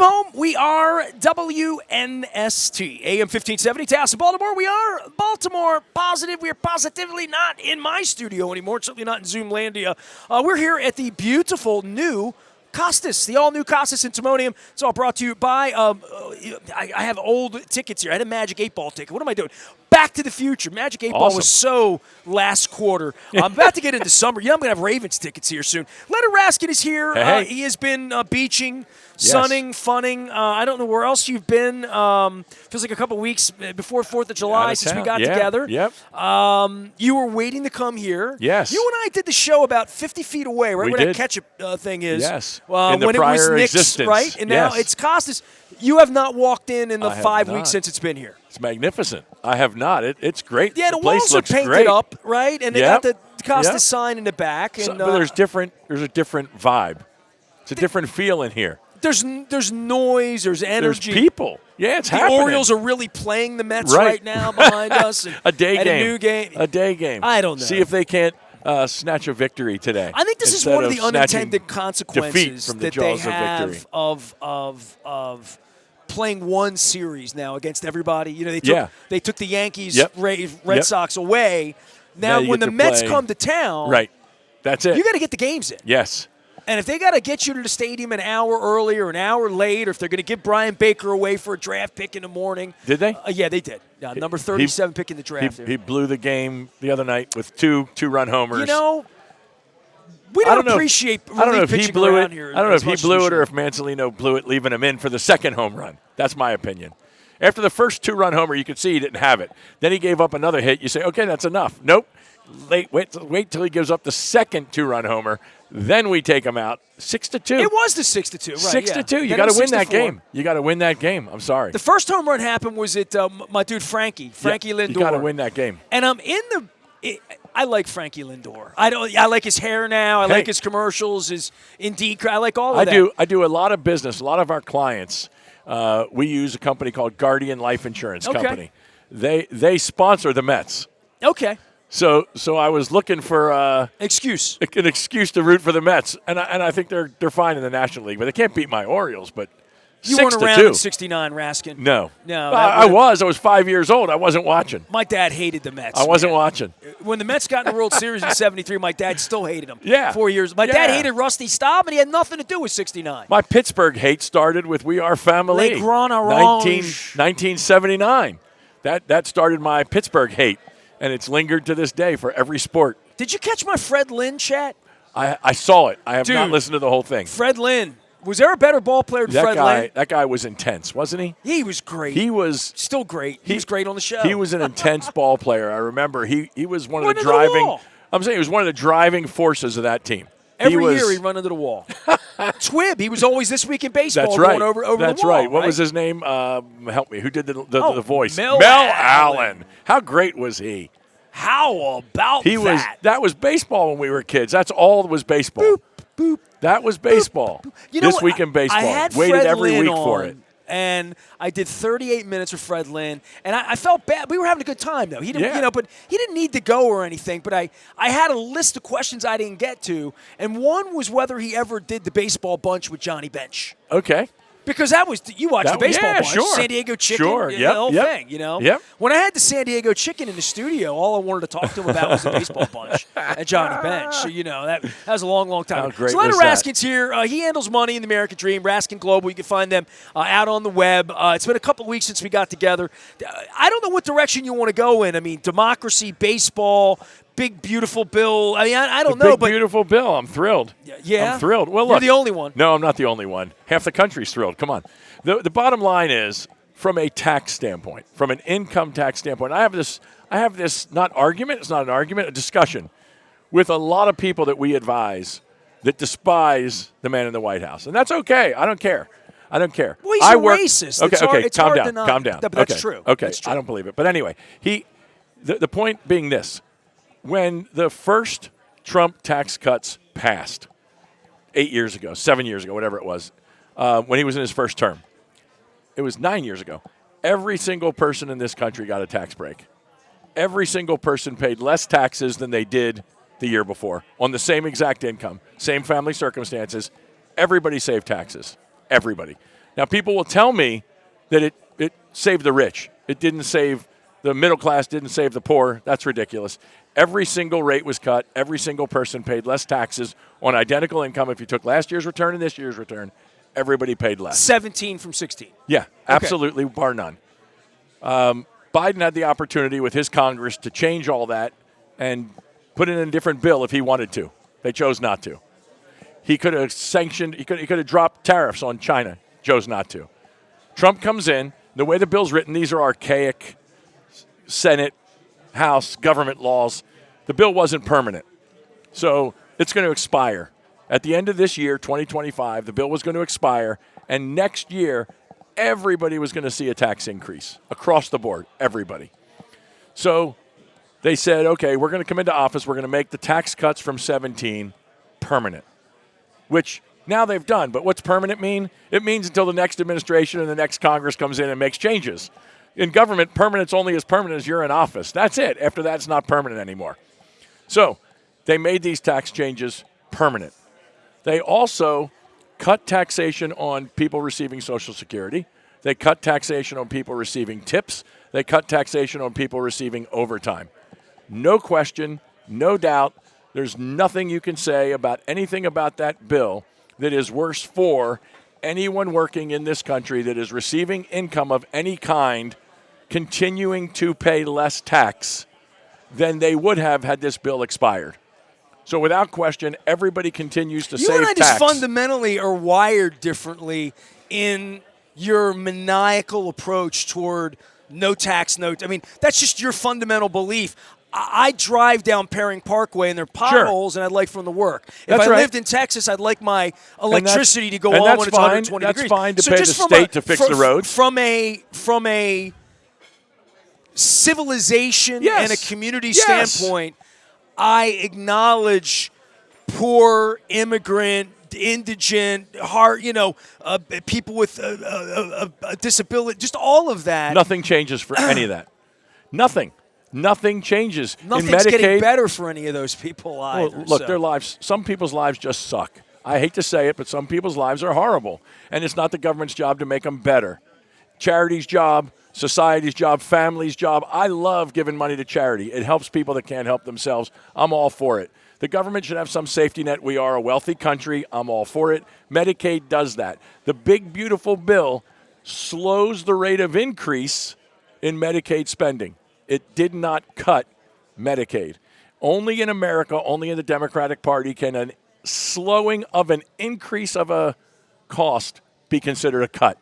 Welcome home. We are WNST, AM 1570, Taos, Baltimore. We are Baltimore positive. We are positively not in my studio anymore, certainly not in Zoomlandia. We're here at the beautiful new Costas, the all-new Costas in Timonium. It's all brought to you by, I have old tickets here. I had a Magic 8-Ball ticket. What am I doing? Back to the Future. Magic 8-Ball was so last quarter. I'm about to get into summer. I'm going to have Ravens tickets here soon. Leonard Raskin is here. Hey. He has been beaching, sunning, funning. I don't know where else you've been. Feels like a couple weeks before 4th of July since we got together. Yep. You were waiting to come here. Yes. You and I did the show about 50 feet away, right We where did. that ketchup thing is. Yes. When it was Nick's, right? And now it's Costas. You have not walked in the 5 weeks since it's been here. It's magnificent. I have not. It's great. Yeah, the place walls are looks painted great. up, right? And they got the Costas sign in the back. And, but there's a different vibe. It's a different feel in here. There's noise. There's energy. There's people. Yeah, it's happening. The Orioles are really playing the Mets right now behind us. And a day game. A new game. A day game. I don't know. See if they can't snatch a victory today. I think this is one of the unintended consequences from the that jaws they have of victory. of playing one series now against everybody. You know, they took the Yankees, Red Sox away. Now when the Mets come to town, right, that's it. You got to get the games in. Yes. And if they got to get you to the stadium an hour early or an hour late, or if they're going to give Brian Baker away for a draft pick in the morning. Did they? Yeah, they did. Number 37 pick in the draft. He blew the game the other night with two-run homers. You know, we don't appreciate relief pitching around here. I don't know if he blew it or if Manzolino blew it, leaving him in for the second home run. That's my opinion. After the first two-run homer, you could see he didn't have it. Then he gave up another hit. You say, okay, that's enough. Nope. Wait till he gives up the second two-run homer. Then we take him out 6-2. It was the 6-2, right? 6-2. You got to win that game. You got to win that game. I'm sorry. The first home run happened was at my dude Frankie Lindor. You got to win that game. And I'm in the. I like Frankie Lindor. I like his hair now. I like his commercials. His Indeed. I like all of that. I do a lot of business. A lot of our clients. We use a company called Guardian Life Insurance Company. They sponsor the Mets. Okay. So I was looking for an excuse to root for the Mets, and I think they're fine in the National League, but they can't beat my Orioles. But you weren't around in '69, Raskin. No. I was. I was 5 years old. I wasn't watching. My dad hated the Mets. I wasn't watching. When the Mets got in the World Series in '73, my dad still hated them. Yeah. 4 years. My dad hated Rusty Staub, and he had nothing to do with '69. My Pittsburgh hate started with We Are Family. 1979. That started my Pittsburgh hate. And it's lingered to this day for every sport. Did you catch my Fred Lynn chat? I saw it. I have not listened to the whole thing. Fred Lynn. Was there a better ball player than Fred Lynn? That guy was intense, wasn't he? He was great. He was still great. He was great on the show. He was an intense ball player. I remember he was one of the driving. I'm saying he was one of the driving forces of that team. Every year he'd run into the wall. Twib. He was always This Week in Baseball. That's right. Going over the wall. That's right. What was his name? Help me. Who did the voice? Mel Allen. How great was he? How about that? That was baseball when we were kids. That's all that was baseball. Boop, boop. That was baseball. Boop, boop. You know This Week in Baseball. I had Waited Fred every Lynn week for it. And I did 38 minutes with Fred Lynn, and I felt bad. We were having a good time though. He didn't, but he didn't need to go or anything. But I had a list of questions I didn't get to, and one was whether he ever did the baseball bunch with Johnny Bench. Okay. Because you watched the baseball bunch, San Diego Chicken, the whole thing, Yep. When I had the San Diego Chicken in the studio, all I wanted to talk to him about was the baseball bunch and Johnny Bench. So, that was a long, long time ago. So Leonard Raskin's here. He handles money in the American Dream, Raskin Global. You can find them out on the web. It's been a couple of weeks since we got together. I don't know what direction you want to go in. I mean, democracy, baseball, big, beautiful bill. I mean, I don't know. Big, beautiful bill. I'm thrilled. Yeah? I'm thrilled. Well, look. You're the only one. No, I'm not the only one. Half the country's thrilled. Come on. The bottom line is, from a tax standpoint, from an income tax standpoint, I have this not argument, it's not an argument, a discussion with a lot of people that we advise that despise the man in the White House. And that's okay. I don't care. Well, he's a racist. Okay, it's calm hard down. to not, Calm down. But that's true. Okay, that's true. I don't believe it. But anyway, the point being this. When the first Trump tax cuts passed 8 years ago, 7 years ago, whatever it was, when he was in his first term, it was 9 years ago, every single person in this country got a tax break. Every single person paid less taxes than they did the year before on the same exact income, same family circumstances. Everybody saved taxes. Everybody. Now, people will tell me that it saved the rich. It didn't save the middle class, didn't save the poor. That's ridiculous. Every single rate was cut. Every single person paid less taxes on identical income. If you took last year's return and this year's return, everybody paid less. 17 from 16. Yeah, absolutely, bar none. Biden had the opportunity with his Congress to change all that and put it in a different bill if he wanted to. They chose not to. He could have sanctioned, he could have dropped tariffs on China, chose not to. Trump comes in, the way the bill's written, these are archaic Senate, House, government laws. The bill wasn't permanent. So it's going to expire. At the end of this year, 2025, the bill was going to expire, and next year, everybody was going to see a tax increase across the board, everybody. So they said, okay, we're going to come into office, we're going to make the tax cuts from 17 permanent, which now they've done. But what's permanent mean? It means until the next administration and the next Congress comes in and makes changes. In government, permanent's only as permanent as you're in office. That's it. After that, it's not permanent anymore. So they made these tax changes permanent. They also cut taxation on people receiving Social Security. They cut taxation on people receiving tips. They cut taxation on people receiving overtime. No question, no doubt, there's nothing you can say about anything about that bill that is worse for anyone working in this country that is receiving income of any kind continuing to pay less tax than they would have had this bill expired. So without question, everybody continues to save tax. You and I just fundamentally are wired differently in your maniacal approach toward no tax, I mean, that's just your fundamental belief. I drive down Perring Parkway, and there are potholes, and I'd like from the work. If I lived in Texas, I'd like my electricity to go on when it's 120 degrees. That's fine to pay the state to fix the road. From a civilization and a community standpoint, I acknowledge poor, immigrant, indigent, people with a disability, just all of that. Nothing changes for any of that. Nothing. Nothing changes. Nothing's getting better for any of those people either. Well, look, their lives, some people's lives just suck. I hate to say it, but some people's lives are horrible. And it's not the government's job to make them better. Charity's job, society's job, family's job. I love giving money to charity. It helps people that can't help themselves. I'm all for it. The government should have some safety net. We are a wealthy country. I'm all for it. Medicaid does that. The big, beautiful bill slows the rate of increase in Medicaid spending. It did not cut Medicaid. Only in America, only in the Democratic Party can a slowing of an increase of a cost be considered a cut.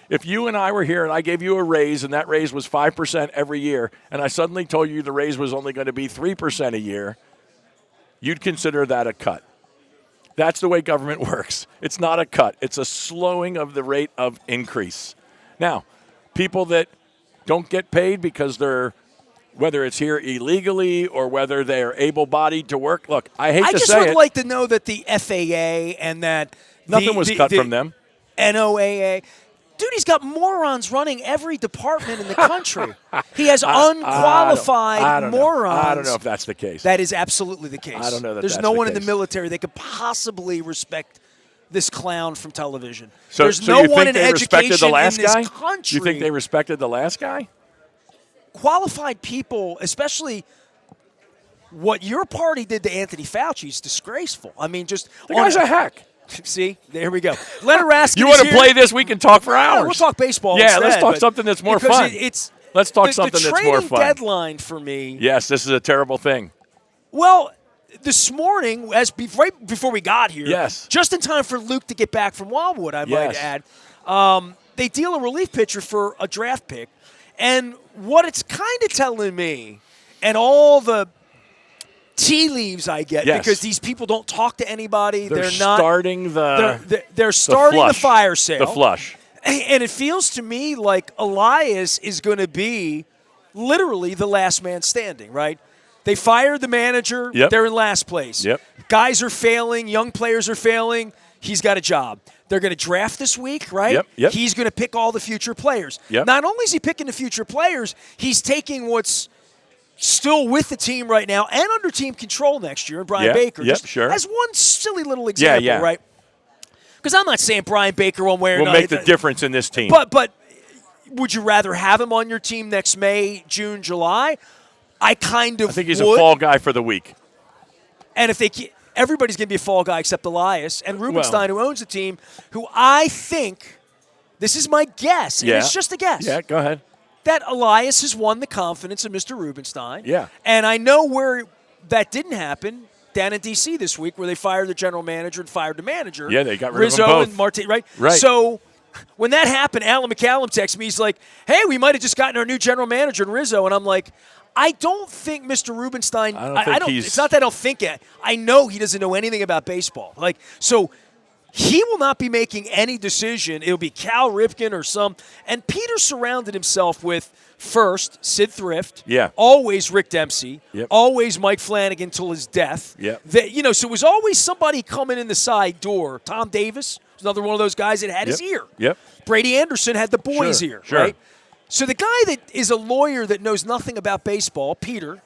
If you and I were here and I gave you a raise and that raise was 5% every year, and I suddenly told you the raise was only going to be 3% a year, you'd consider that a cut. That's the way government works. It's not a cut. It's a slowing of the rate of increase. Now, people that don't get paid because they're, whether it's here illegally or whether they're able-bodied to work. Look, I hate to say it. I just would like to know that the FAA and that nothing was cut from them. NOAA. Dude, he's got morons running every department in the country. He has unqualified morons. I don't know if that's the case. That is absolutely the case. I don't know that There's that's no the one case. in the military that could possibly respect this clown from television. So, There's so no you one think in they respected education the last in this guy? country. You think they respected the last guy? Qualified people, especially what your party did to Anthony Fauci, is disgraceful. I mean, just the guy's a hack. See, there we go. Leonard Raskin. You want to play this? We can talk for hours. We'll talk baseball. Yeah, instead, let's talk something that's more fun. Let's talk something that's more fun. The trading deadline for me. Yes, this is a terrible thing. Well, this morning, right before we got here, just in time for Luke to get back from Wildwood, I might add, they deal a relief pitcher for a draft pick. And what it's kind of telling me, and all the tea leaves I get, because these people don't talk to anybody. They're starting they're starting the fire sale. The flush. And it feels to me like Elias is going to be literally the last man standing, right? They fired the manager. Yep. They're in last place. Yep. Guys are failing. Young players are failing. He's got a job. They're going to draft this week, right? Yep. He's going to pick all the future players. Yep. Not only is he picking the future players, he's taking what's still with the team right now and under team control next year, and Brian Baker. Yep, sure. As one silly little example, right? Because I'm not saying Brian Baker one way or will another. make the difference in this team. But would you rather have him on your team next May, June, July? I think he's would. a fall guy for the week. And if everybody's going to be a fall guy except Elias and Rubenstein, who owns the team, who I think, this is my guess, and it's just a guess. Yeah, go ahead. That Elias has won the confidence of Mr. Rubenstein. Yeah. And I know where that didn't happen down in D.C. this week, where they fired the general manager and fired the manager. Yeah, they got rid Rizzo of them both. and Martin, right? Right. So when that happened, Alan McCallum texted me. He's like, hey, we might have just gotten our new general manager in Rizzo. And I'm like, I don't think Mr. Rubenstein. I don't. It's not that I don't think it. I know he doesn't know anything about baseball. So he will not be making any decision. It'll be Cal Ripken or some. And Peter surrounded himself with first Sid Thrift. Yeah. Always Rick Dempsey. Yep. Always Mike Flanagan till his death. Yeah. So it was always somebody coming in the side door. Tom Davis was another one of those guys that had his ear. Yep. Brady Anderson had the boy's ear. Sure. Right. So the guy that is a lawyer that knows nothing about baseball, Peter,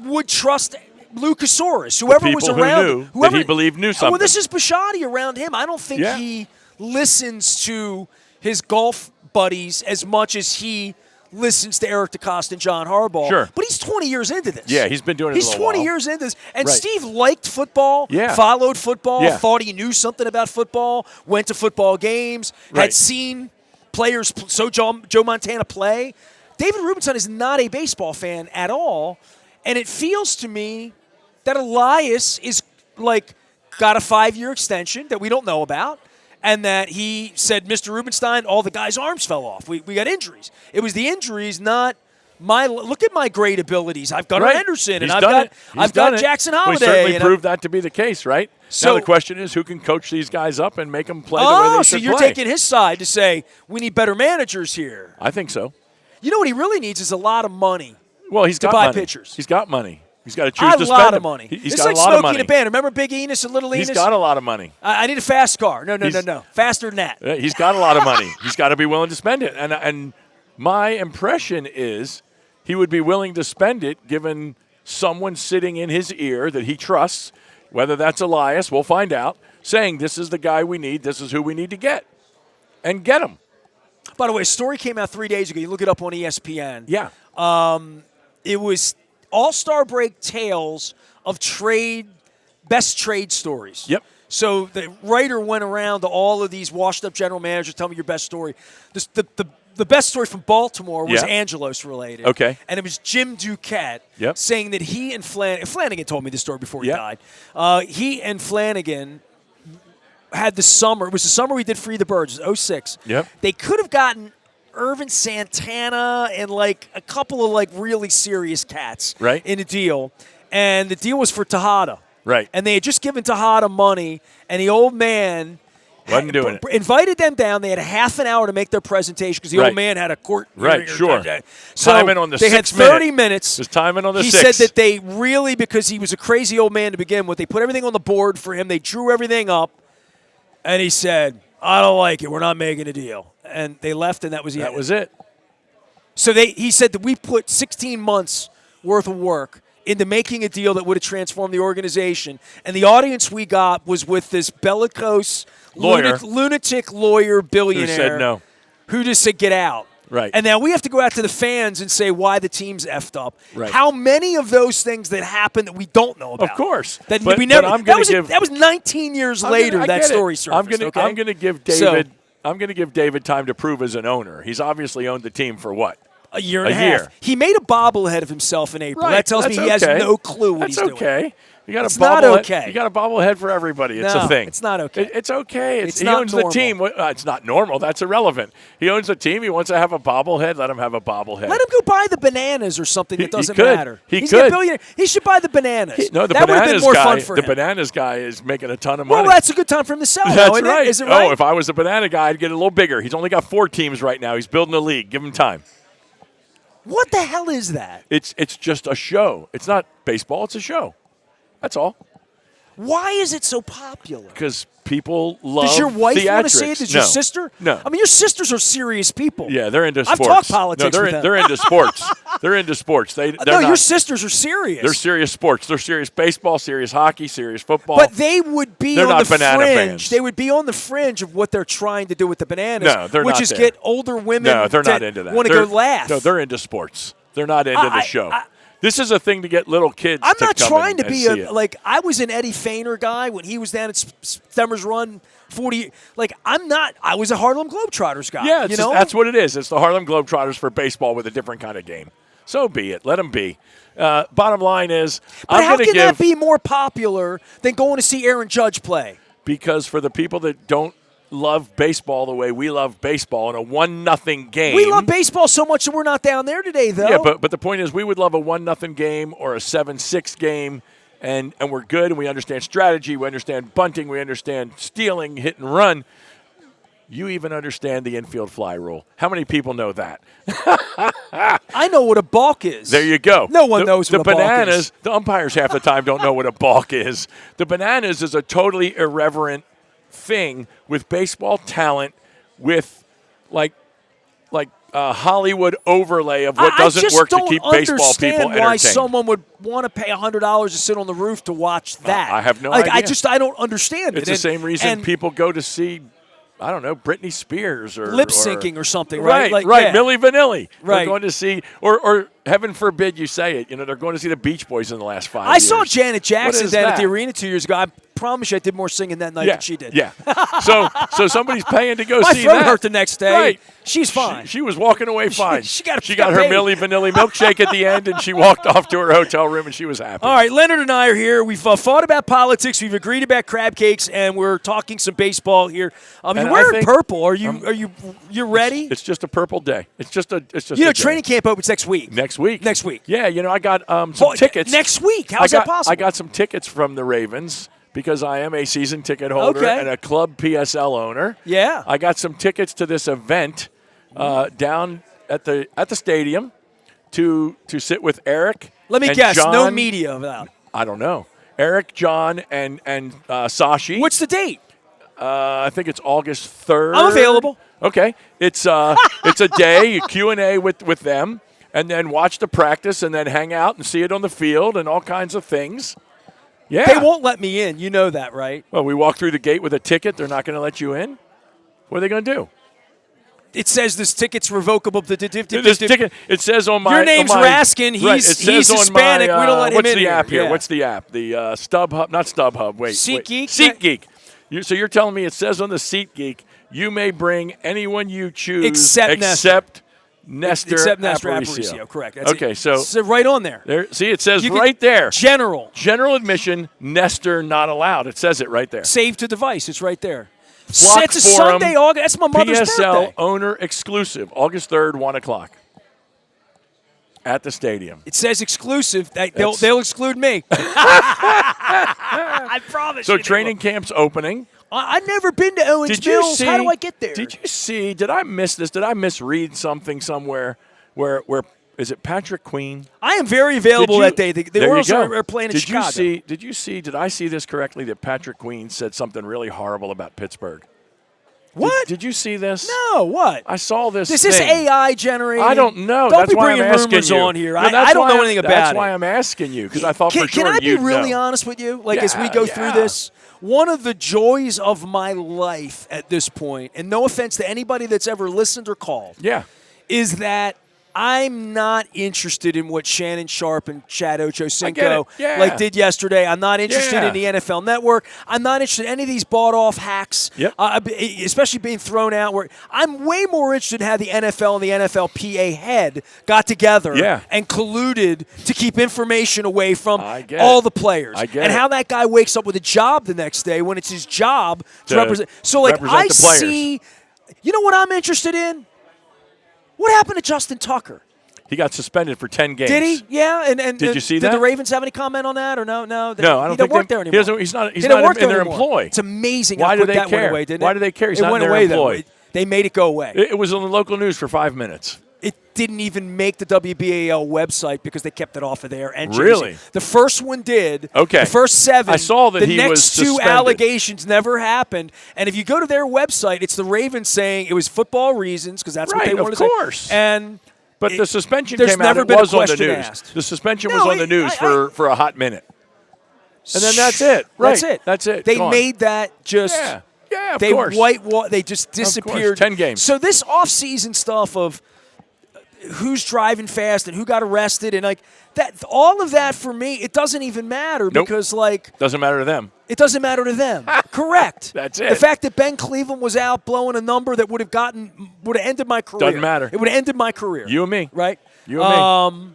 would trust Luchasaurus, whoever was around him. Whoever he believed knew something. Well, this is Bisciotti around him. I don't think he listens to his golf buddies as much as he listens to Eric DeCosta and John Harbaugh. Sure. But he's 20 years into this. Yeah, he's been doing it He's a 20 while. years into this. And Right. Steve liked football, followed football, thought he knew something about football, went to football games, had seen players, Joe Montana play. David Rubenstein is not a baseball fan at all, and it feels to me that Elias is got a 5-year extension that we don't know about, and that he said, Mr. Rubenstein, all the guys' arms fell off. We got injuries. It was the injuries, not my. Look at my great abilities. I've got Anderson, and I've got Jackson Holiday. We certainly proved that to be the case, right? So now the question is, who can coach these guys up and make them play the way they should so you're play? taking his side to say we need better managers here. I think so. You know what he really needs is a lot of money. Well, he's got buy money. pitchers. He's got money. He's got to choose to spend a lot of money. He's it's got like a lot of money. Smokey and a Band. Remember Big Enos and Little Enos? He's got a lot of money. I need a fast car. No. Faster than that. He's got a lot of money. He's got to be willing to spend it. And my impression is he would be willing to spend it given someone sitting in his ear that he trusts, whether that's Elias, we'll find out, saying this is the guy we need, this is who we need to get, and get him. By the way, a story came out 3 days ago. You look it up on ESPN. Yeah. It was All-Star break tales of best trade stories. Yep. So the writer went around to all of these washed-up general managers, tell me your best story. The best story from Baltimore was Angelos related. Okay. And it was Jim Duquette saying that he and Flanagan told me this story before he died. He and Flanagan had the summer. It was the summer we did Free the Birds. It was 06. Yep. They could have gotten Irvin Santana and a couple of really serious cats in a deal. And the deal was for Tejada. Right. And they had just given Tejada money, and the old man wasn't doing it. Invited them down. They had a half an hour to make their presentation because the old man had a court hearing. Sure. So timing on the they had 30 minutes. Just timing on the he 6. said that they really, because he was a crazy old man to begin with, they put everything on the board for him. They drew everything up, and he said, I don't like it. We're not making a deal. And they left, and that was the end. That was it. So he said that we put 16 months worth of work into making a deal that would have transformed the organization. And the audience we got was with this bellicose, lunatic lawyer billionaire. Who said no. Who just said, get out. Right. And now we have to go out to the fans and say why the team's effed up. Right. How many of those things that happen that we don't know about? Of course. That but, we never. But that was 19 years later. That story surfaced. I'm going to give David. I'm going to give David time to prove as an owner. He's obviously owned the team for what? A year and a half. He made a bobblehead of himself in April. That tells me he has no clue what he's doing. That's okay. You got it's not okay. You got a bobblehead for everybody. It's a thing. It's not okay. It's okay. He not owns normal. the team. It's not normal. That's irrelevant. He owns the team. He wants to have a bobblehead. Let him have a bobblehead. Let him go buy the bananas or something that doesn't matter. He's a billionaire. He should buy the bananas. The that would have been more fun for him. The bananas guy is making a ton of money. Well, that's a good time for him to sell. That's right. Is it right? Oh, if I was a banana guy, I'd get a little bigger. He's only got 4 teams right now. He's building a league. Give him time. What the hell is that? It's just a show. It's not baseball. It's a show. That's all. Why is it so popular? Because people love Does your wife theatrics. want to see it? Does your sister? No. I mean, your sisters are serious people. Yeah, they're into sports. I've talked politics no, with them. They're into sports. They're into sports. They're no, not, your sisters are serious. They're serious sports. They're serious baseball, serious hockey, serious football. But they would be They're on not the banana fringe. fans. They would be on the fringe of what they're trying to do with the bananas, No, they're which not is there. get older women No, they're not into that. want to go laugh. No, they're into sports. They're not into the show. This is a thing to get little kids I'm to not come trying and to be see it. like I was an Eddie Feiner guy when he was down at Stemmers Run 40. Like I'm not. I was a Harlem Globetrotters guy. Yeah, you know? that's what it is. It's the Harlem Globetrotters for baseball with a different kind of game. So be it. Let them be. Bottom line is, but how can that be more popular than going to see Aaron Judge play? Because for the people that don't love baseball the way we love baseball in a 1-0 game. We love baseball so much that we're not down there today, though. Yeah, but the point is we would love a 1-0 game or a 7-6 game, and we're good, and we understand strategy, we understand bunting, we understand stealing, hit and run. You even understand the infield fly rule. How many people know that? I know what a balk is. There you go. No one knows what a balk is. The bananas, the umpires half the time don't know what a balk is. The bananas is a totally irreverent thing with baseball talent, with like Hollywood overlay of what doesn't work to keep baseball people entertained. Why someone would want to pay $100 to sit on the roof to watch that? I have no idea. I don't understand it. It's the same reason people go to see, I don't know, Britney Spears or lip syncing or something, right? Right. Yeah. Milli Vanilli. Right. They're going to see, or heaven forbid you say it, they're going to see the Beach Boys in the last 5 years. I saw Janet Jackson down at the that? arena 2 years ago. I promise you I did more singing that night than she did. Yeah. So somebody's paying to go My see throat that. hurt the next day. Right. She's fine. She was walking away fine. She got her paid. Milli Vanilli milkshake at the end, and she walked off to her hotel room, and she was happy. All right, Leonard and I are here. We've fought about politics. We've agreed about crab cakes, and we're talking some baseball here. You're wearing purple. Are you ready? It's just a purple day. It's just a training camp opens next week. Next week. Yeah, I got some tickets. Next week? How's that possible? I got some tickets from the Ravens because I am a season ticket holder and a club PSL owner. Yeah. I got some tickets to this event down at the stadium to sit with Eric. Let me guess. John, no media allowed. I don't know. Eric, John, and Sashi. What's the date? I think it's August 3rd. I'm available. Okay. It's a day, Q&A with them, and then watch the practice and then hang out and see it on the field and all kinds of things. Yeah. They won't let me in. You know that, right? Well, we walk through the gate with a ticket. They're not going to let you in? What are they going to do? It says this ticket's revocable. This ticket, it says on my... Your name's Raskin. He's Hispanic. We don't let him in. What's the app here? Yeah. What's the app? The StubHub, not StubHub. Wait. SeatGeek? SeatGeek. So you're telling me it says on the SeatGeek, you may bring anyone you choose except Nestor Aparicio. Correct. That's okay, it. so right on there. See, it says right there. General admission, Nestor not allowed. It says it right there. Save to device. It's right there. Block It's a Sunday, August. That's my mother's PSL birthday. owner exclusive, August 3rd, 1 o'clock at the stadium. It says exclusive. They'll exclude me. I promise. So training camp's opening. I've never been to Owens Mills. How do I get there? Did you see? Did I miss this? Did I misread something somewhere where is it Patrick Queen? I am very available that day. The Orioles are playing in Chicago. Did I see this correctly that Patrick Queen said something really horrible about Pittsburgh? What? Did you see this? No, what? I saw this. Is this AI generated? I don't know. Don't that's be why bringing I'm asking rumors you. on here. No, I don't know anything about it. That's why I'm asking you, because I thought for sure Can I be really know. honest with you? Like, as we go through this, one of the joys of my life at this point, and no offense to anybody that's ever listened or called, is that I'm not interested in what Shannon Sharp and Chad Ochocinco did yesterday. I'm not interested in the NFL Network. I'm not interested in any of these bought-off hacks, especially being thrown out. Where I'm way more interested in how the NFL and the NFLPA head got together and colluded to keep information away from all the players. And how that guy wakes up with a job the next day when it's his job to represent. So, like, I see – you know what I'm interested in? What happened to Justin Tucker? He got suspended for 10 games. Did he? Yeah. And did you see that? Did the Ravens have any comment on that or no? No, I don't think he work there anymore. He's not in their employ. It's amazing Why how quick do they that care? went away, didn't it? Why do they care? He's it not went in their away, employ. Though. They made it go away. It was on the local news for 5 minutes. It didn't even make the WBAL website because they kept it off of their entries. Really? The first one did. Okay. The first 7. I saw that he was The next suspended. 2 allegations never happened. And if you go to their website, it's the Ravens saying it was football reasons because that's what they wanted to say. Of course. And But the suspension there's came out. never It been a was on the question news. asked. The suspension No, was on the news for a hot minute. And then that's it. Right. That's it. That's it. They Gone. made that just. Yeah, of they course. They just disappeared. 10 games. So this off-season stuff of who's driving fast and who got arrested and like that, all of that for me, it doesn't even matter because like doesn't matter to them. it doesn't matter to them. Correct. That's it. The fact that Ben Cleveland was out blowing a number that would have ended my career. Doesn't matter. It would have ended my career. You and me. Right. You and me.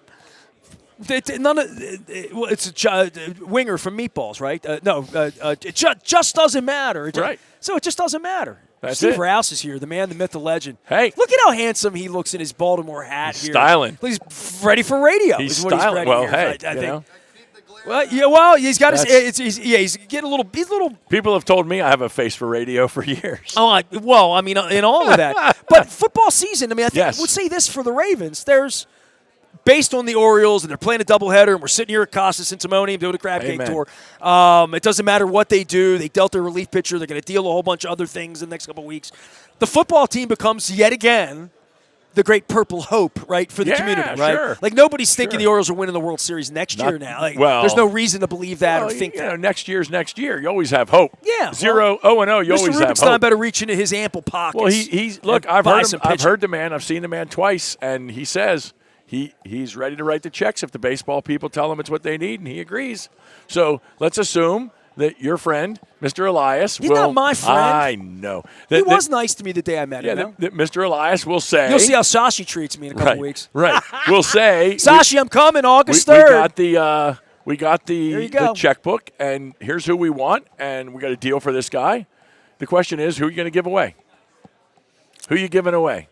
It's a winger from Meatballs, right? It just doesn't matter. Right. So it just doesn't matter. That's Steve it. Rouse is here, the man, the myth, the legend. Hey. Look at how handsome he looks in his Baltimore hat He's here. styling. He's ready for radio. He's is what styling. He's Well, here. hey, I you think. know. Well, he's got his. He's getting a little. He's a little. People have told me I have a face for radio for years. Oh, in all of that. But football season. I mean, I think Yes. I would say this for the Ravens. There's. Based on the Orioles, and they're playing a doubleheader, and we're sitting here at Costas and Simone doing a crab cake tour. It doesn't matter what they do. They dealt their relief pitcher. They're going to deal a whole bunch of other things in the next couple of weeks. The football team becomes, yet again, the great purple hope, right, for the community, right? Sure. Like, nobody's thinking the Orioles are winning the World Series next year now. Like, there's no reason to believe that or think that. Next year's next year. You always have hope. Yeah. 0-0. You Mr. always have Rubenstein hope. better reach into his ample pockets. Well, he's look. I've buy heard him. some I've pitching. heard the man. I've seen the man twice, and he says he's ready to write the checks if the baseball people tell him it's what they need, and he agrees. So let's assume that your friend, Mr. Elias, He's will. not my friend. I know. He was nice to me the day I met him. That Mr. Elias will say. You'll see how Sashi treats me in a couple weeks. Right. We'll say. Sashi, I'm coming August we 3rd. We got the There you go. checkbook, and here's who we want, and we got a deal for this guy. The question is, who are you going to give away? Who are you giving away?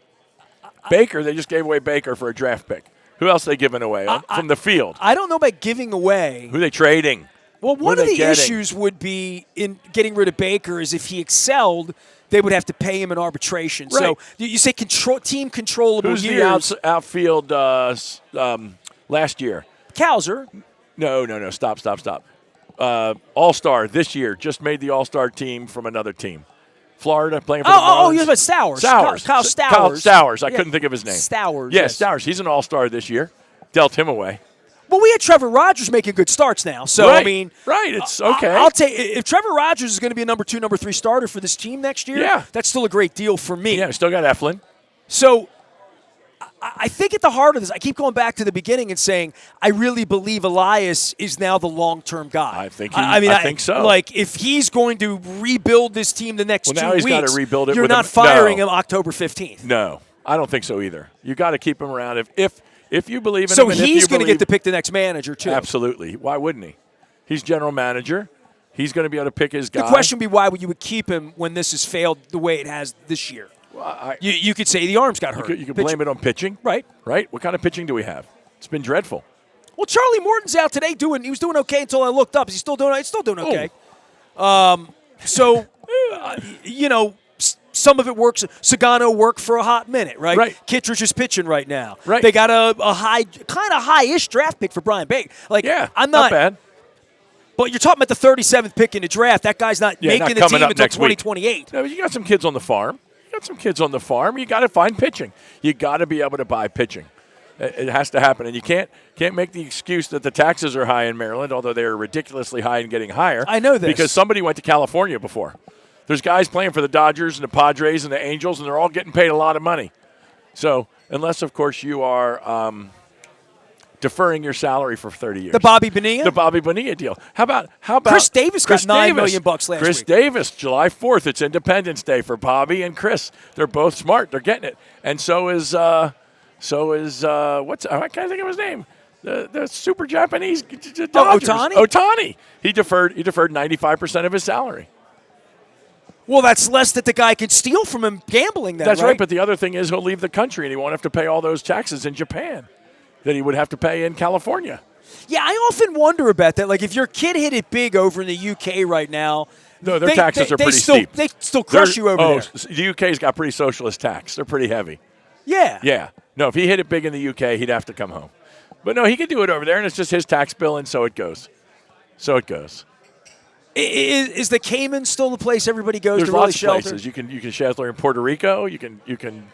Baker, they just gave away Baker for a draft pick. Who else are they giving away from the field? I don't know about giving away. Who are they trading? Well, one of the issues would be in getting rid of Baker is if he excelled, they would have to pay him in arbitration. Right. So you say team controllable Who's years. the outfield last year? Cowser. No. Stop. All-Star this year. Just made the All-Star team from another team. Florida playing for the Marlins. You're about Stowers. Stowers. Kyle Stowers. Kyle Stowers. I Yeah. couldn't think of his name. Stowers. Yes, Stowers. He's an all-star this year. Dealt him away. Well, we had Trevor Rogers making good starts now. So, right. I mean. Right, it's okay. I'll take if Trevor Rogers is going to be a number 2, number 3 starter for this team next year, Yeah. that's still a great deal for me. Yeah, we still got Eflin. So I think at the heart of this, I keep going back to the beginning and saying, I really believe Elias is now the long-term guy. I think I think so. Like, if he's going to rebuild this team the next 2 now he's weeks, gotta rebuild it you're with not him. firing No. him October 15th. No, I don't think so either. You got to keep him around. If you believe in So him, and he's going to get to pick the next manager, too. Absolutely. Why wouldn't he? He's general manager. He's going to be able to pick his guy. The question would be why you would keep him when this has failed the way it has this year. Well, You could say the arms got hurt. You could blame it on pitching. Right. Right? What kind of pitching do we have? It's been dreadful. Well, Charlie Morton's out today he was doing okay until I looked up. He's still doing okay. So, some of it works. Sagano worked for a hot minute, right? Right. Kittredge is pitching right now. Right. They got a high-ish draft pick for Brian Baker. Like, Yeah, I'm not bad. But you're talking about the 37th pick in the draft. That guy's not making not the coming team up until next week. 2028. No, but you got some kids on the farm. You got to find pitching. You got to be able to buy pitching. It has to happen, and you can't make the excuse that the taxes are high in Maryland, although they are ridiculously high and getting higher. I know this because somebody went to California before. There's guys playing for the Dodgers and the Padres and the Angels, and they're all getting paid a lot of money. So unless, of course, you are deferring your salary for 30 years. The Bobby Bonilla? The Bobby Bonilla deal. How about Chris Davis got $9 million last week. Chris Davis, July 4th. It's Independence Day for Bobby and Chris. They're both smart. They're getting it. And so is I can't think of his name. The super Japanese Dodgers. Ohtani? Ohtani. He deferred 95% of his salary. Well, that's less that the guy could steal from him gambling then, That's right, but the other thing is he'll leave the country and he won't have to pay all those taxes in Japan that he would have to pay in California. Yeah, I often wonder about that. Like, if your kid hit it big over in the UK right now, no, their taxes are pretty steep. They still crush you over there. The UK's got pretty socialist tax. They're pretty heavy. Yeah. Yeah. No, if he hit it big in the UK, he'd have to come home. But no, he could do it over there, and it's just his tax bill, and so it goes. Is the Cayman still the place everybody goes There's to really lots of shelter? places. You can shelter in Puerto Rico. You can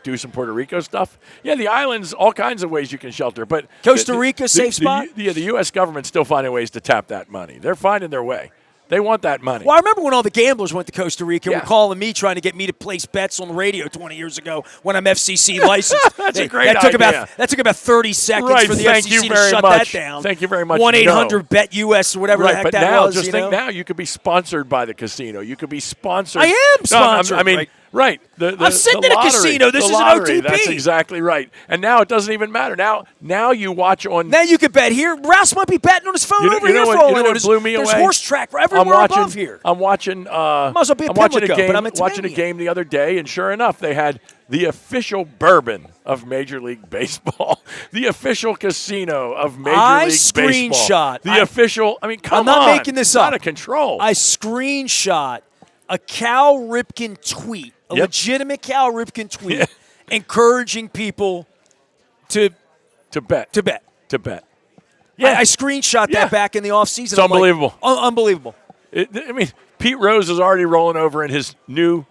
do some Puerto Rico stuff. Yeah, the islands, all kinds of ways you can shelter. But Costa Rica, safe spot? The U.S. government's still finding ways to tap that money. They're finding their way. They want that money. Well, I remember when all the gamblers went to Costa Rica and Yeah. were calling me trying to get me to place bets on the radio 20 years ago when I'm FCC licensed. That's a great idea. That took about 30 seconds Right, for the thank FCC you to very shut much. that down. Thank you very much. 1-800-BET-US or whatever the Right, heck but that now, was. just think now you could be sponsored by the casino. You could be sponsored. I am sponsored. I mean, right. I'm sitting in a casino. This the is an lottery. OTP. That's exactly right. And now it doesn't even matter. Now you watch on. Now you can bet here. Rouse might be betting on his phone over here for all I know. What blew me There's away? horse track everywhere above here. I'm watching. Might as well be a I'm watching a Pimlico, game. but I'm Watching a Tasmania. game the other day, and sure enough, they had the official bourbon of Major League Baseball, the official casino of Major League Baseball. Screenshot. The official. I mean, come on. I'm not making this it's up. Out of control. I screenshot a Cal Ripken tweet, a legitimate Cal Ripken tweet, encouraging people to bet. to bet. To bet. Yeah, I screenshot that back in the offseason. It's unbelievable. Unbelievable. I mean, Pete Rose is already rolling over in his new,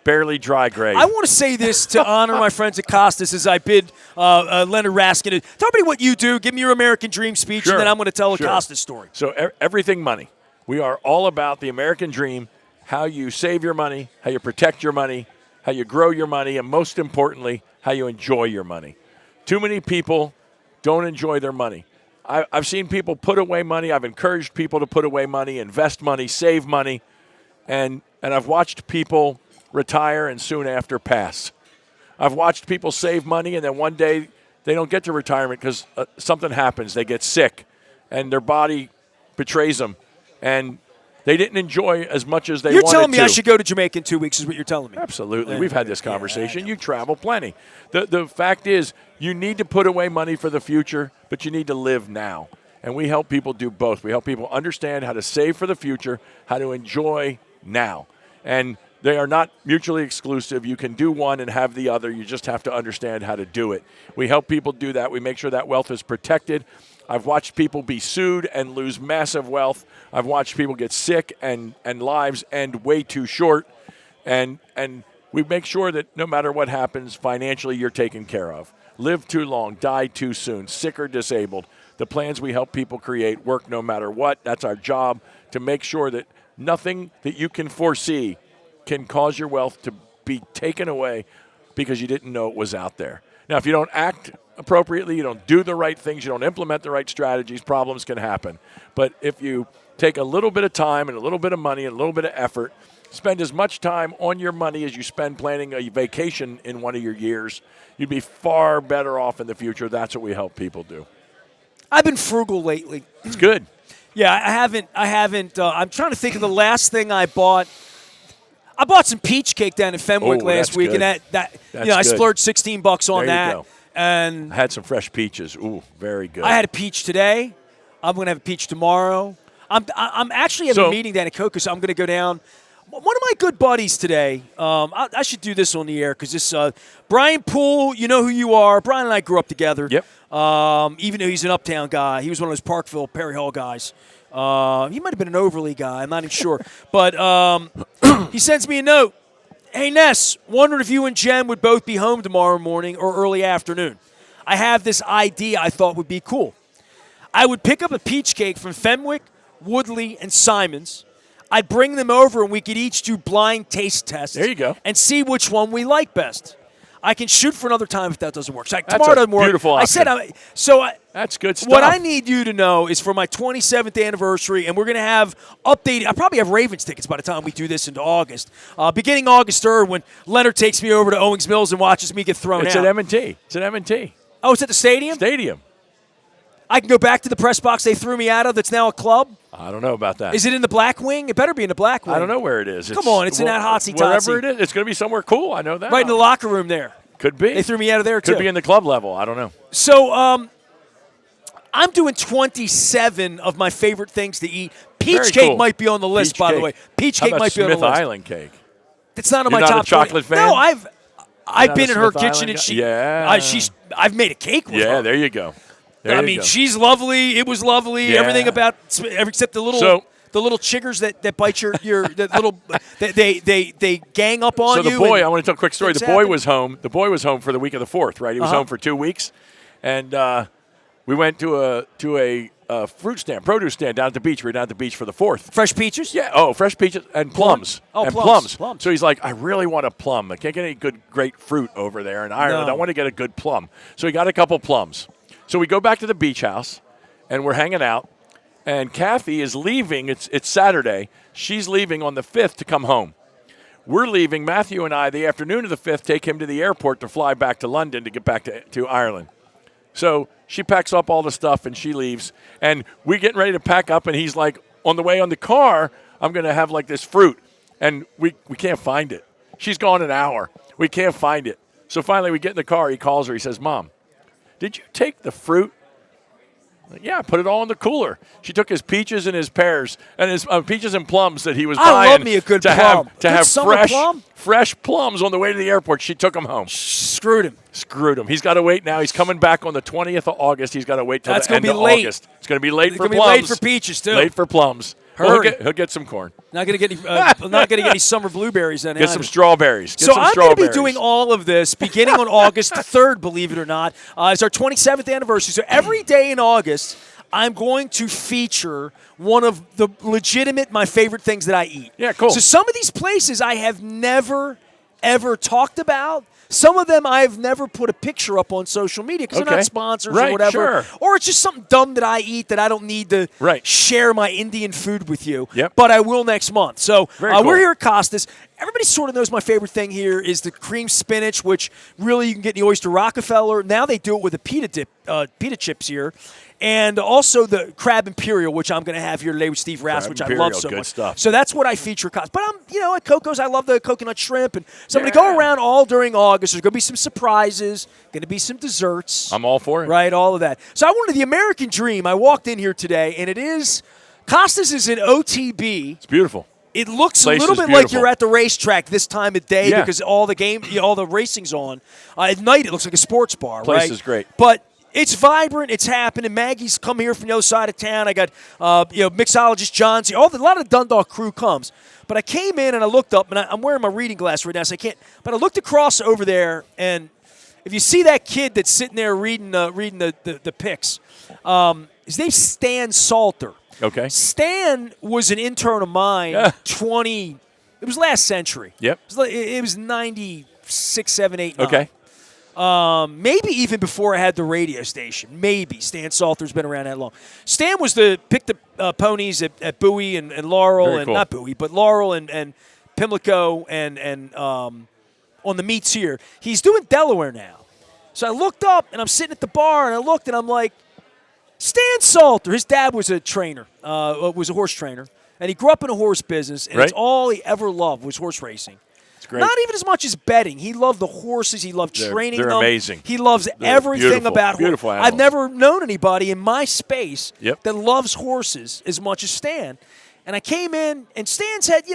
barely dry grave. I want to say this to honor my friends at Costas as I bid Leonard Raskin. Tell me what you do. Give me your American Dream speech, Sure. and then I'm going to tell a Sure. Costas story. So everything money. We are all about the American dream, how you save your money, how you protect your money, how you grow your money, and most importantly, how you enjoy your money. Too many people don't enjoy their money. I've seen people put away money. I've encouraged people to put away money, invest money, save money, and I've watched people retire and soon after pass. I've watched people save money, and then one day they don't get to retirement because something happens. They get sick, and their body betrays them, and they didn't enjoy as much as they wanted to. You're telling me I should go to Jamaica in 2 weeks is what you're telling me. Absolutely. Yeah. We've had this conversation. You travel plenty. The fact is you need to put away money for the future, but you need to live now. And we help people do both. We help people understand how to save for the future, how to enjoy now. And they are not mutually exclusive. You can do one and have the other. You just have to understand how to do it. We help people do that. We make sure that wealth is protected. I've watched people be sued and lose massive wealth. I've watched people get sick and lives end way too short. And we make sure that no matter what happens, financially you're taken care of. Live too long, die too soon, sick or disabled. The plans we help people create work no matter what. That's our job, to make sure that nothing that you can foresee can cause your wealth to be taken away because you didn't know it was out there. Now, if you don't act appropriately, you don't do the right things, you don't implement the right strategies, problems can happen. But if you take a little bit of time and a little bit of money and a little bit of effort, spend as much time on your money as you spend planning a vacation in one of your years, you'd be far better off in the future. That's what we help people do. I've been frugal lately. It's good. Yeah, I haven't. I'm trying to think of the last thing I bought. I bought some peach cake down in Fenwick last week, good. and I good. splurged $16 on There you that. go. And I had some fresh peaches. Ooh, very good. I had a peach today. I'm going to have a peach tomorrow. I'm actually having a meeting down at Coca, so I'm going to go down. One of my good buddies today, I should do this on the air because this Brian Poole, you know who you are. Brian and I grew up together. Yep. Even though he's an uptown guy, he was one of those Parkville, Perry Hall guys. He might have been an Overly guy. I'm not even sure. But he sends me a note. Hey, Ness, wondering if you and Jen would both be home tomorrow morning or early afternoon. I have this idea I thought would be cool. I would pick up a peach cake from Fenwick, Woodley, and Simons. I'd bring them over, and we could each do blind taste tests. There you go. And see which one we like best. I can shoot for another time if that doesn't work. So That's tomorrow a doesn't work. beautiful option. That's good stuff. What I need you to know is for my 27th anniversary, and we're going to have updated. I probably have Ravens tickets by the time we do this into August. Beginning August 3rd, when Leonard takes me over to Owings Mills and watches me get thrown out. It's at M&T. It's at M&T. Oh, it's at the stadium? Stadium. I can go back to the press box they threw me out of that's now a club? I don't know about that. Is it in the Black Wing? It better be in the Black Wing. I don't know where it is. Come on, it's in that hotsy-totsy. Wherever it is, it's going to be somewhere cool. I know that. Right in the locker room there. Could be. They threw me out of there, too. Could be in the club level. I don't know. So I'm doing 27 of my favorite things to eat. Peach Very cake cool. might be on the list, Peach by cake. the way. Peach How cake about might be on the Smith list. Island cake? It's not on You're my not top a chocolate 20. fan? No, I've been a in her Smith kitchen, Island and guy? she, Yeah. I've made a cake with her. Yeah, there you go. There I you mean, go. she's lovely. It was lovely. Yeah. Everything about except the little. So The little chiggers that bite your the little they gang up on you. So the boy, I want to tell a quick story. The boy happen. was home. The boy was home for the week of the 4th, right? He was home for 2 weeks, and we went to a fruit stand, produce stand down at the beach. We were down at the beach for the 4th. Fresh peaches? Yeah. Oh, fresh peaches and plums. Oh, and plums. So he's like, I really want a plum. I can't get any great fruit over there in Ireland. No. I want to get a good plum. So he got a couple plums. So we go back to the beach house, and we're hanging out. And Kathy is leaving. It's Saturday. She's leaving on the 5th to come home. We're leaving. Matthew and I, the afternoon of the 5th, take him to the airport to fly back to London to get back to Ireland. So she packs up all the stuff and she leaves. And we're getting ready to pack up, and he's like, on the way on the car, I'm going to have like this fruit. And we can't find it. She's gone an hour. We can't find it. So finally we get in the car. He calls her. He says, Mom, did you take the fruit? Yeah, I put it all in the cooler. She took his peaches and his pears and his peaches and plums that he was buying. I love me a good plum. To have plum? fresh plums on the way to the airport. She took them home. Screwed him. He's got to wait now. He's coming back on the 20th of August. He's got to wait till the end of August. It's going to be late for plums. It's going to be late for peaches, too. Late for plums. Hurry. Well, he'll get some corn. Not going to get any summer blueberries then. Get some strawberries. So I'm going to be doing all of this beginning on August 3rd, believe it or not. It's our 27th anniversary. So every day in August, I'm going to feature one of the my favorite things that I eat. Yeah, cool. So some of these places I have never, ever talked about. Some of them I've never put a picture up on social media because they're not sponsors or whatever. Sure. Or it's just something dumb that I eat that I don't need to share my Indian food with you. Yep. But I will next month. So cool. We're here at Costas. Everybody sort of knows my favorite thing here is the cream spinach, which really you can get in the Oyster Rockefeller. Now they do it with the pita chips here. And also the crab imperial, which I'm going to have here today with Steve Rouse, which I love so much. Stuff. So that's what I feature. But at Coco's, I love the coconut shrimp. And so I'm going to go around all during August. There's going to be some surprises, going to be some desserts. I'm all for it. Right, all of that. So I wanted the American Dream. I walked in here today, and it is Costas is in OTB. It's beautiful. It looks a little bit like you're at the racetrack this time of day because all the racing's on. At night, it looks like a sports bar. Place is great. But it's vibrant. It's happening. Maggie's come here from the other side of town. I got mixologist John's here. A lot of the Dundalk crew comes. But I came in and I looked up, and I'm wearing my reading glass right now, so I can't. But I looked across over there, and if you see that kid that's sitting there reading the picks, his name's Stan Salter. Okay. Stan was an intern of mine. It was last century. Yep. It was 96, 7, 8, 9. Okay. Maybe even before I had the radio station. Maybe. Stan Salter's been around that long. Stan was picked the ponies at Bowie and Laurel. Very and cool. Not Bowie, but Laurel and Pimlico and on the meets here. He's doing Delaware now. So I looked up, and I'm sitting at the bar, and I looked, and I'm like, Stan Salter. His dad was a trainer, was a horse trainer, and he grew up in a horse business, and it's all he ever loved was horse racing. Great. Not even as much as betting. He loved the horses. He loved training them. They're amazing. He loves everything about horses. Beautiful animals. I've never known anybody in my space that loves horses as much as Stan. And I came in, and Stan's had,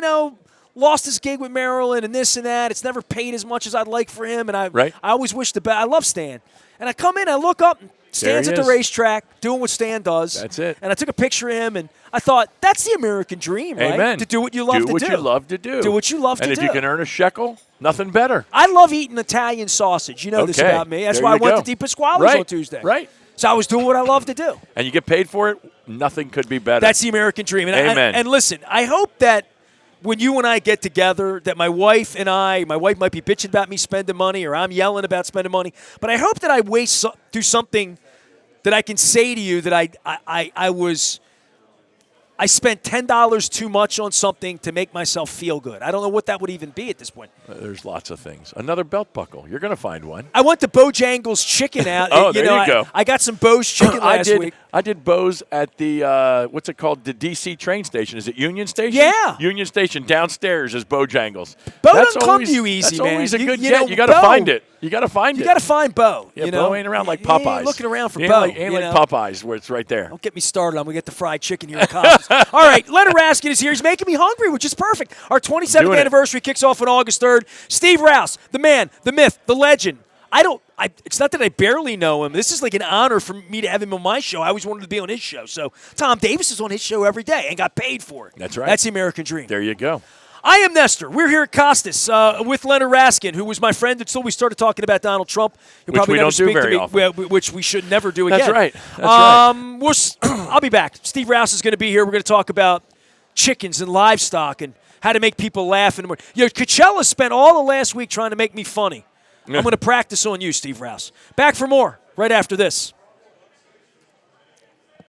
lost his gig with Maryland and this and that. It's never paid as much as I'd like for him, and I always wish the best. I love Stan. And I come in, I look up, and Stan's at the racetrack doing what Stan does. That's it. And I took a picture of him, and I thought, that's the American dream, right? Amen. To do what you love to do. Do what you love to do. Do what you love to do. And if you can earn a shekel, nothing better. I love eating Italian sausage. You know this about me. That's why I went to DiPasquale's on Tuesday. Right. So I was doing what I love to do. And you get paid for it, nothing could be better. That's the American dream. And Amen. And listen, I hope that when you and I get together, that my wife might be bitching about me spending money, or I'm yelling about spending money, but I hope that I do something that I can say to you that I spent $10 too much on something to make myself feel good. I don't know what that would even be at this point. There's lots of things. Another belt buckle. You're going to find one. I went to Bojangles Chicken out. There you go. I got some Bo's chicken last week. I did Bo's at the, what's it called, the D.C. train station. Is it Union Station? Yeah. Union Station. Downstairs is Bojangles. Bo doesn't come to you easy, man. That's always a good get. You got to find it. You got to find it. You got to find Bo. Yeah, Bo ain't around like Popeyes. He ain't looking around for Bo. Ain't like Popeyes where it's right there. Don't get me started. I'm going to get the fried chicken here in Costas. All right, Leonard Raskin is here. He's making me hungry, which is perfect. Our 27th anniversary kicks off on August 3rd. Steve Rouse, the man, the myth, the legend. I it's not that I barely know him. This is like an honor for me to have him on my show. I always wanted to be on his show. So Tom Davis is on his show every day and got paid for it. That's right. That's the American dream. There you go. I am Nestor. We're here at Costas with Leonard Raskin, who was my friend until we started talking about Donald Trump. He'll Which we don't do very often. Which we should never do again. That's right. That's right. I'll be back. Steve Rouse is going to be here. We're going to talk about chickens and livestock and how to make people laugh. And Coachella spent all the last week trying to make me funny. I'm going to practice on you, Steve Rouse. Back for more right after this.